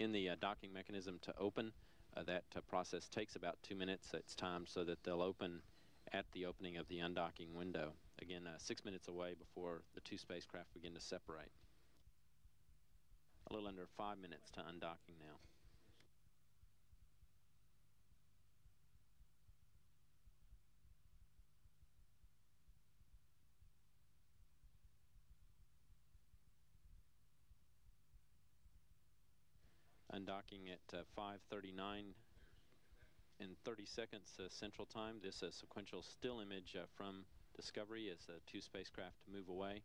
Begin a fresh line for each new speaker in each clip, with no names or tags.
in the docking mechanism to open. That process takes about 2 minutes. It's timed so that they'll open at the opening of the undocking window. Again, 6 minutes away before the two spacecraft begin to separate. A little under 5 minutes to undocking now. Undocking at 5:39 in 30 seconds Central Time. This sequential still image from Discovery as the two spacecraft move away.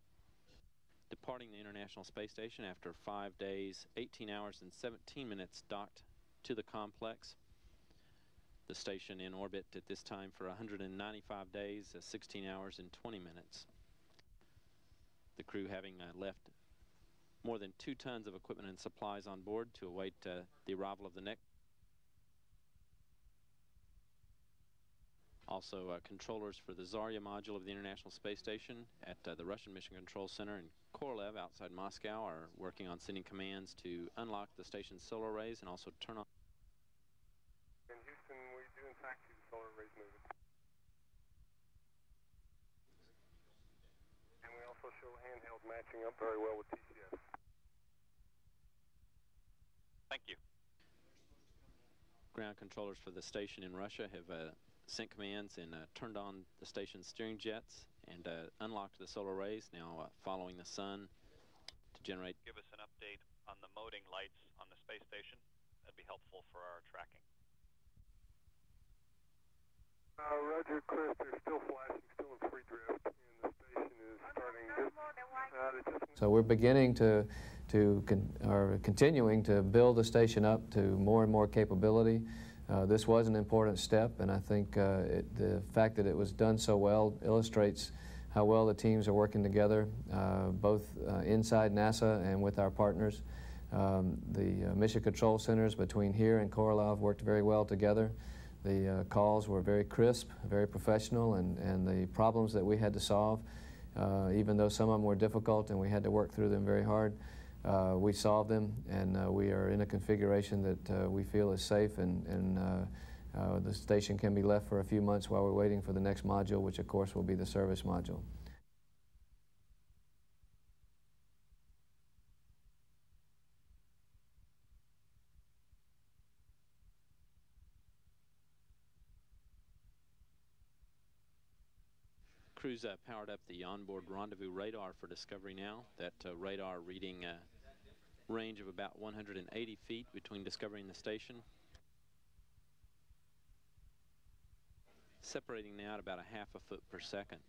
Departing the International Space Station after 5 days, 18 hours and 17 minutes docked to the complex. The station in orbit at this time for 195 days, 16 hours and 20 minutes. The crew having left more than 2 tons of equipment and supplies on board to await the arrival of the next. Also controllers for the Zarya module of the International Space Station at the Russian Mission Control Center in Korolev outside Moscow are working on sending commands to unlock the station's solar arrays and also turn on.
In Houston, we do in fact see the solar arrays moving. And we also show handheld matching up very well with TCS.
Thank you.
Ground controllers for the station in Russia have sent commands and turned on the station's steering jets and unlocked the solar arrays, now following the sun to generate.
Give us an update on the moding lights on the space station. That'd be helpful for our tracking.
Roger, Chris, they're still flashing, still in free drift, and the station is starting.
So we're beginning continuing to build the station up to more and more capability. This was an important step, and I think the fact that it was done so well illustrates how well the teams are working together, both inside NASA and with our partners. The mission control centers between here and Korolev worked very well together. The calls were very crisp, very professional, and the problems that we had to solve, even though some of them were difficult and we had to work through them very hard, we solved them, and we are in a configuration that we feel is safe, and the station can be left for a few months while we're waiting for the next module, which of course will be the service module.
Crews powered up the onboard rendezvous radar for Discovery now. That radar reading a range of about 180 feet between Discovery and the station. Separating now at about a half a foot per second.